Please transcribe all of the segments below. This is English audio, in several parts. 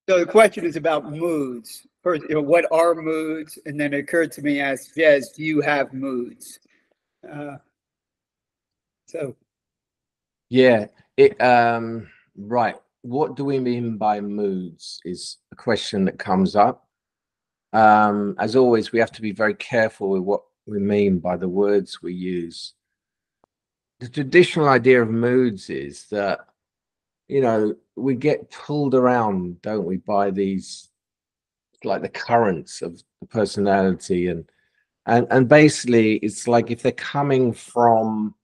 So the question is about moods. First, what are moods? And then it occurred to me, ask Jez, do you have moods? Uh, so Yeah, right. What do we mean by moods is a question that comes up. As always, we have to be very careful with what we mean by the words we use. The traditional idea of moods is that, we get pulled around, don't we, by these, like the currents of the personality, and basically it's like if they're coming from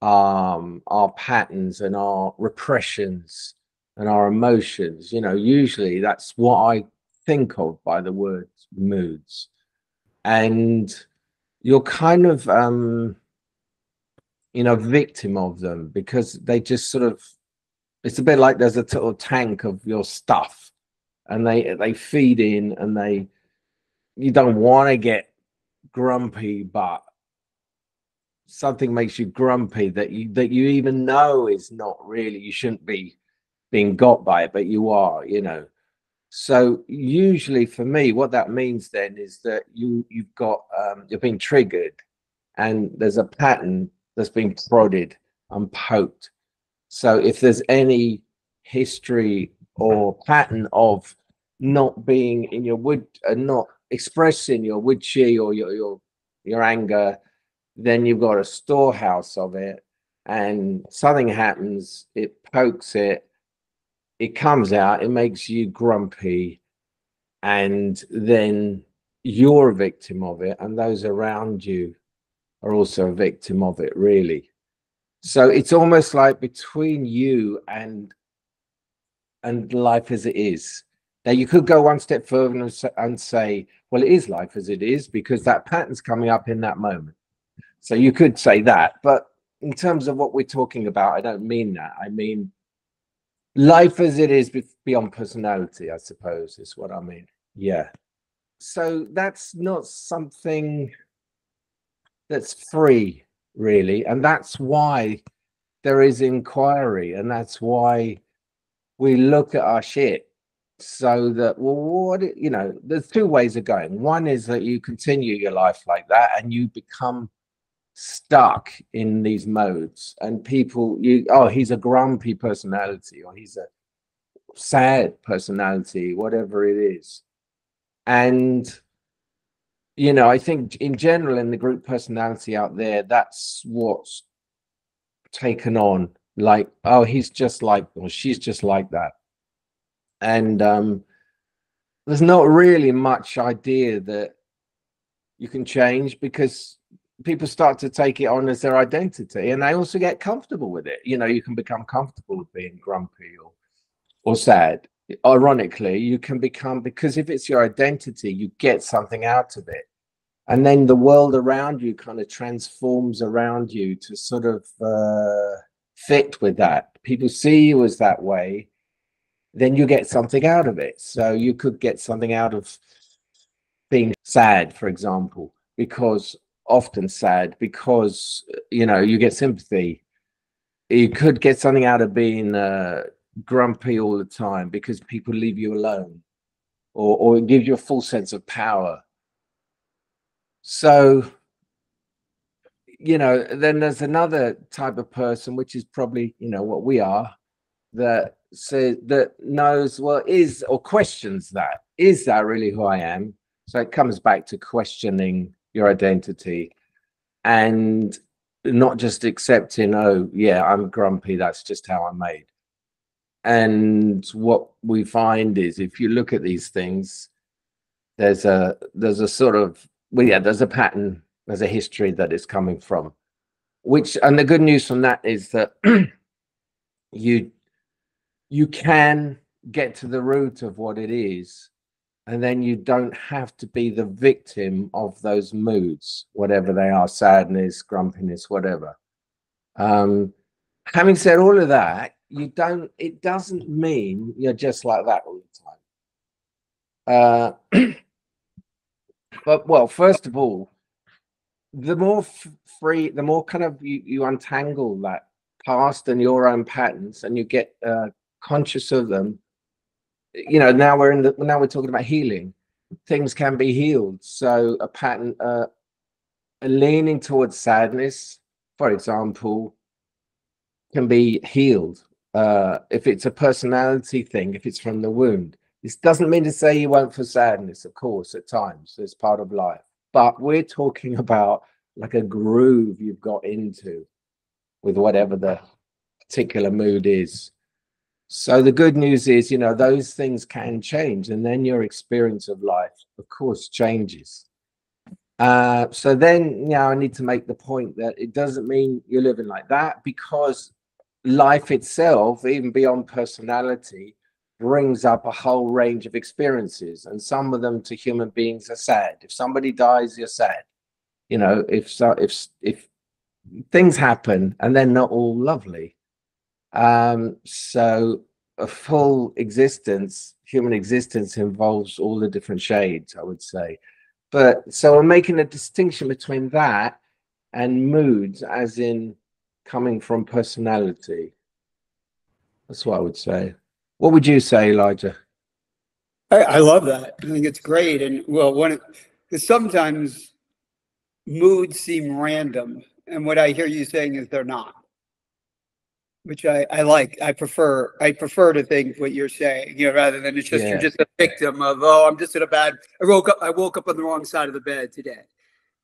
our patterns and our repressions and our emotions, usually that's what I think of by the word moods. And you're kind of victim of them because they just sort of, it's a bit like there's a sort of tank of your stuff, and they feed in, and you don't want to get grumpy, but something makes you grumpy that you even know is not really, you shouldn't be being got by it, but you are. So usually for me, what that means then is that you've got you're being triggered, and there's a pattern that's being prodded and poked. So if there's any history or pattern of not being in your wood, not expressing your wood chi or your anger, then you've got a storehouse of it, and something happens, it pokes it, it comes out, it makes you grumpy, and then you're a victim of it, and those around you are also a victim of it, really. So it's almost like between you and life as it is. Now you could go one step further and say, well, it is life as it is because that pattern's coming up in that moment. So you could say that, but in terms of what we're talking about, I don't mean that. I mean life as it is beyond personality, I suppose, is what I mean. Yeah. So that's not something that's free, really. And that's why there is inquiry, and that's why we look at our shit, so that, well, there's two ways of going. One is that you continue your life like that and you become stuck in these modes, and people, he's a grumpy personality, or he's a sad personality, whatever it is. And I think in general, in the group personality out there, that's what's taken on, like, oh, he's just like, or she's just like that. And there's not really much idea that you can change, because people start to take it on as their identity, and they also get comfortable with it. You can become comfortable with being grumpy or sad. Ironically, you can become, because if it's your identity, you get something out of it, and then the world around you kind of transforms around you to sort of fit with that. People see you as that way, then you get something out of it. So you could get something out of being sad, for example, because often sad, because you get sympathy. You could get something out of being grumpy all the time because people leave you alone, or it gives you a full sense of power. So then there's another type of person, which is probably what we are, that knows, well, is, or questions that, is that really who I am? So it comes back to questioning your identity, and not just accepting, oh yeah, I'm grumpy, that's just how I'm made. And what we find is, if you look at these things, there's a sort of, well, yeah, there's a pattern, there's a history that it's coming from, and the good news from that is that you can get to the root of what it is, and then you don't have to be the victim of those moods, whatever they are, sadness, grumpiness, whatever. Having said all of that, it doesn't mean you're just like that all the time. But, well, first of all, the more free, the more kind of you untangle that past and your own patterns, and you get conscious of them, you know, now we're talking about healing. Things can be healed. So a pattern, a leaning towards sadness, for example, can be healed. If it's a personality thing, if it's from the wound, this doesn't mean to say you won't feel sadness, of course, at times, it's part of life. But we're talking about like a groove you've got into with whatever the particular mood is. So the good news is, you know, those things can change, and then your experience of life, of course, changes. So then, you know, I need to make the point that it doesn't mean you're living like that, because life itself, even beyond personality, brings up a whole range of experiences, and some of them to human beings are sad. If somebody dies, you're sad. You know, if things happen, and they're not all lovely. So a full existence, human existence, involves all the different shades, I would say. But so I'm making a distinction between that and moods, as in coming from personality. That's what I would say. What would you say, Elijah? I love that. I think it's great. And well, because sometimes moods seem random, and what I hear you saying is they're not, which I like. I prefer to think what you're saying, you know, rather than it's just you're Yeah. just a victim of, oh, I'm just in a bad. I woke up on the wrong side of the bed today,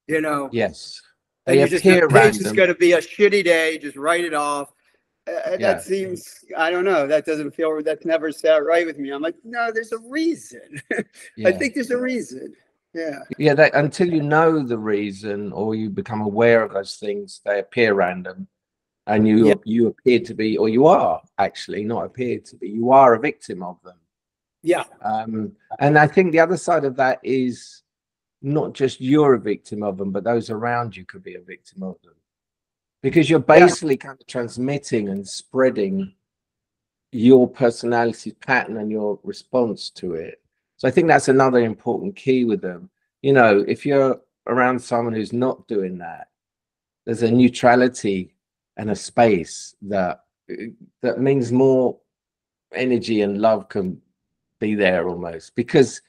you know, Yes. and They you're just appear today's just random. going to be a shitty day. Just write it off. Yeah. That seems, I don't know. That doesn't feel. That's never sat right with me. I'm like, no, there's a reason. I Yeah. think there's a reason. Yeah. Yeah. That, until you know the reason, or you become aware of those things, they appear random. And Yeah. you appear to be, or you are actually, not appear to be, you are a victim of them. Yeah. And I think the other side of that is not just you're a victim of them, but those around you could be a victim of them, because you're basically kind of transmitting and spreading your personality pattern and your response to it. So I think that's another important key with them. You know, if you're around someone who's not doing that, there's a neutrality and a space that means more energy and love can be there, almost, because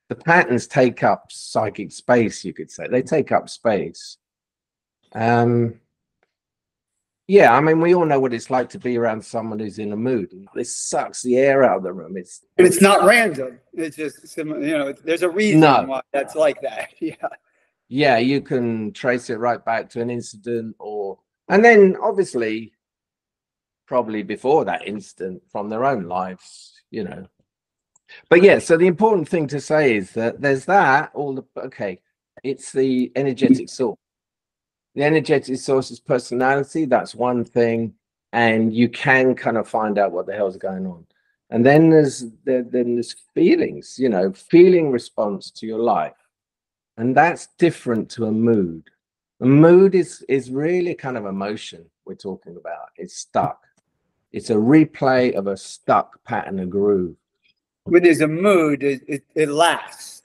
the patterns take up psychic space, you could say. They take up space. Yeah, I mean, we all know what it's like to be around someone who's in a mood. This sucks the air out of the room. And it's not random. It's just, you know, there's a reason why that's like that. Yeah. Yeah, you can trace it right back to an incident, and then obviously probably before that incident from their own lives, you know. But yeah, so the important thing to say is that there's that, okay, it's the energetic source. The energetic source is personality, that's one thing, and you can kind of find out what the hell's going on. And then there's feelings, you know, feeling response to your life. And that's different to a mood. A mood is really kind of emotion we're talking about. It's stuck. It's a replay of a stuck pattern of groove. When there's a mood, it lasts.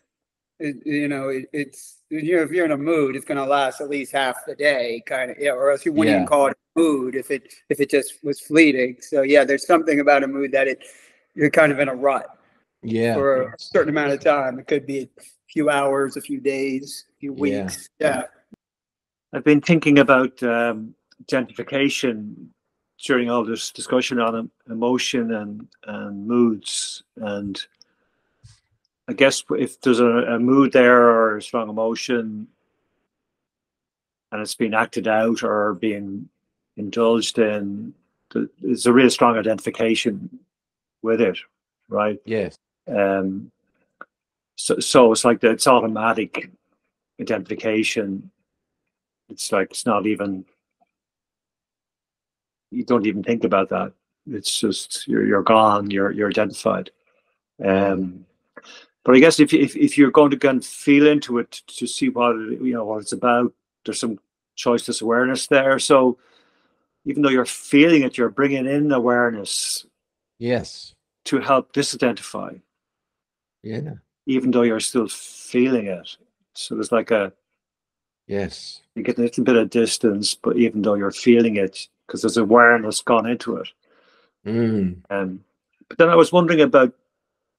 You know, it's, you know, if you're in a mood, it's going to last at least half the day, kind of, yeah, or else you wouldn't even call it a mood if it just was fleeting. So yeah, there's something about a mood that you're kind of in a rut. Yeah. For a certain amount of time. It could be a few hours, a few days, a few weeks. Yeah. I've been thinking about gentrification during all this discussion on emotion and moods. And I guess if there's a mood there or a strong emotion and it's being acted out or being indulged in, there's a real strong identification with it, right? Yes. So it's like it's automatic identification. It's like it's not even, you don't even think about that. It's just you're gone. You're identified. But I guess if you're going to go and feel into it to see what it's about, there's some choiceless awareness there. So even though you're feeling it, you're bringing in awareness. Yes. To help disidentify. Yeah. Even though you're still feeling it, so there's like yes, you get a little bit of distance, but even though you're feeling it, because there's awareness gone into it. But then I was wondering about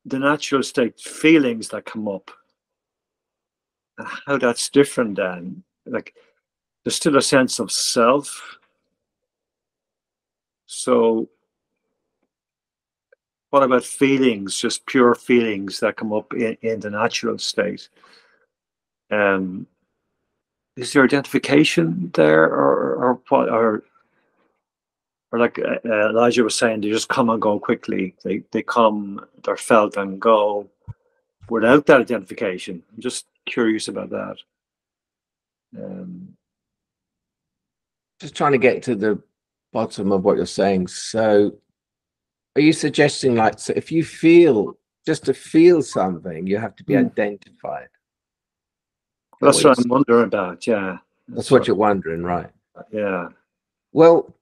the natural state feelings that come up, how that's different then. Like, there's still a sense of self. So what about feelings, just pure feelings that come up in the natural state? Is there identification there, or what? Or like Elijah was saying, they just come and go quickly. They come, they're felt and go without that identification. I'm just curious about that. Just trying to get to the bottom of what you're saying. So are you suggesting, like, so if you feel, just to feel something, you have to be identified? That's what I'm wondering about. Yeah. That's what you're wondering, right? Yeah. Well,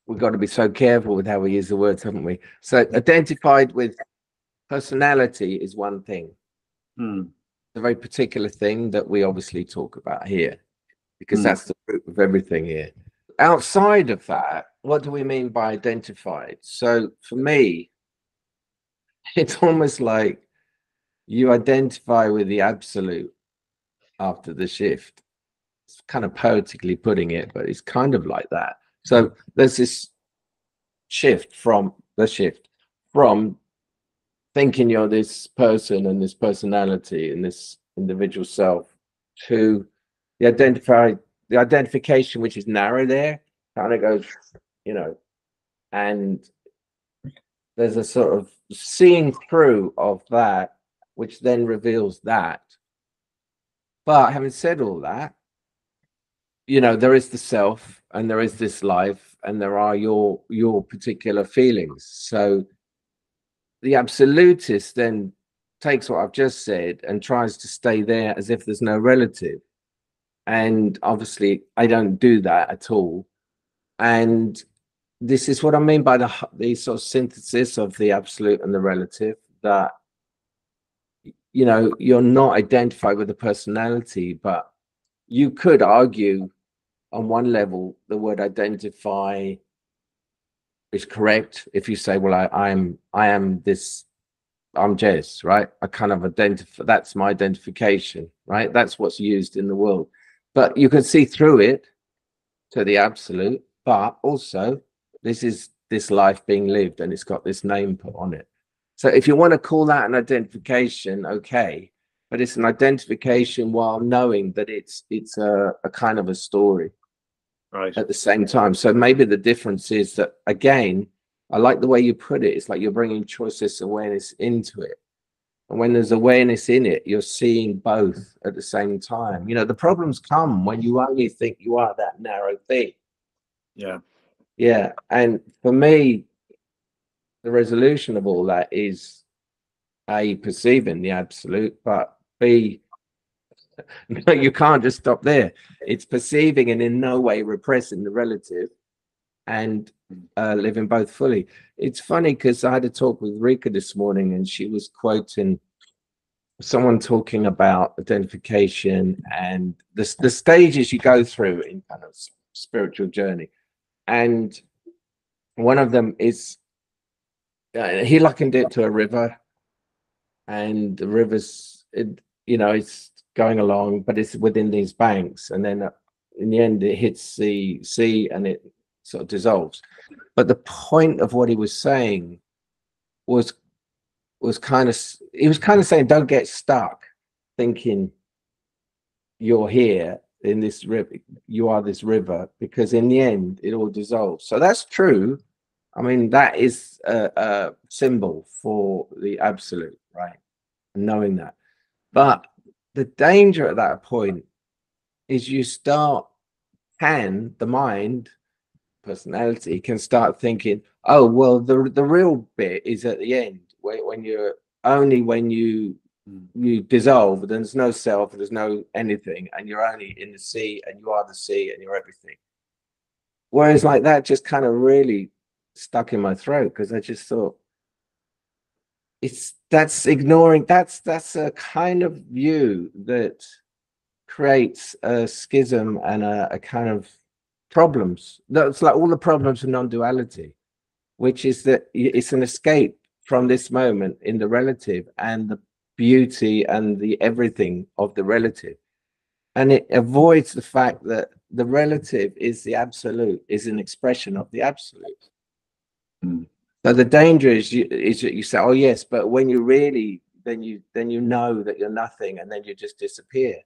we've got to be so careful with how we use the words, haven't we? So identified with personality is one thing. A very particular thing that we obviously talk about here, because that's the root of everything here. Outside of that, what do we mean by identified? So for me, it's almost like you identify with the absolute after the shift. It's kind of poetically putting it, but it's kind of like that. So there's this shift from thinking you're this person and this personality and this individual self to the identification, which is narrow there, kind of goes, you know, and there's a sort of seeing through of that, which then reveals that. But having said all that, you know, there is the self and there is this life and there are your particular feelings. So the absolutist then takes what I've just said and tries to stay there as if there's no relative. And obviously I don't do that at all. And this is what I mean by the sort of synthesis of the absolute and the relative, that, you know, you're not identified with the personality, but you could argue on one level the word identify is correct if you say, well, I am this, I'm Jez, right? I kind of identify, that's my identification, right? That's what's used in the world. But you can see through it to the absolute, but also this is this life being lived and it's got this name put on it. So if you want to call that an identification, okay, but it's an identification while knowing that it's a kind of a story. Right. At the same time. So maybe the difference is that, again, I like the way you put it. It's like you're bringing choiceless awareness into it. And when there's awareness in it, you're seeing both at the same time. You know, the problems come when you only think you are that narrow thing. Yeah. Yeah. And for me, the resolution of all that is A, perceiving the absolute, but B, no, you can't just stop there. It's perceiving and in no way repressing the relative and living both fully. It's funny because I had a talk with Rika this morning and she was quoting someone talking about identification and the stages you go through in kind of spiritual journey. And one of them is, he likened it to a river, and the river's, you know, it's going along, but it's within these banks, and then in the end it hits the sea and it sort of dissolves. But the point of what he was saying was kind of, he was kind of saying, don't get stuck thinking you're here in this river, you are this river, because in the end it all dissolves. So that's true. I mean, that is a symbol for the absolute, right? Knowing that. But the danger at that point is you start, the mind, personality can start thinking, oh, well, the real bit is at the end, when you're only, when you dissolve, there's no self, there's no anything, and you're only in the sea, and you are the sea, and you're everything. Whereas like that just kind of really stuck in my throat, because I just thought, that's ignoring, that's a kind of view that creates a schism and a kind of problems. That's like all the problems of non-duality. which is that it's an escape from this moment in the relative and the beauty and the everything of the relative. And it avoids the fact that the relative is the absolute, is an expression of the absolute. So the danger is that you say, oh yes, but when you really, then you know that you're nothing, and then you just disappear.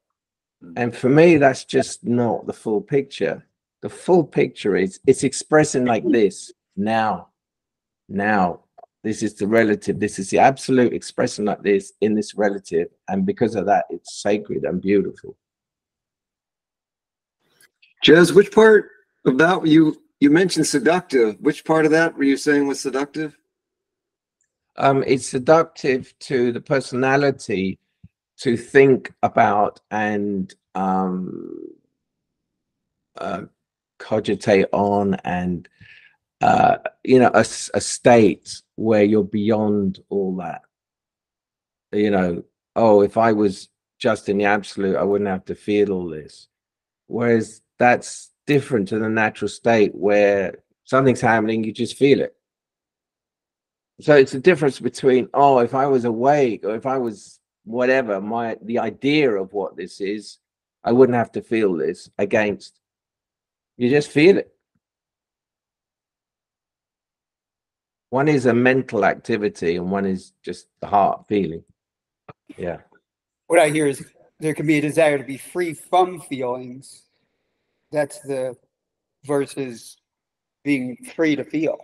And for me, that's just not the full picture. The full picture is it's expressing like this now. This is the relative. This is the absolute expression like this in this relative, and because of that, it's sacred and beautiful. Jez, which part of that you mentioned seductive? Which part of that were you saying was seductive? It's seductive to the personality to think about and cogitate on, and you know, a state where you're beyond all that. You know, oh, if I was just in the absolute, I wouldn't have to feel all this. Whereas that's different to the natural state where something's happening, you just feel it. So it's a difference between, oh, if I was awake, or if I was whatever, the idea of what this is, I wouldn't have to feel this, against you just feel it. One is a mental activity and one is just the heart feeling. Yeah. What I hear is there can be a desire to be free from feelings. That's the versus being free to feel.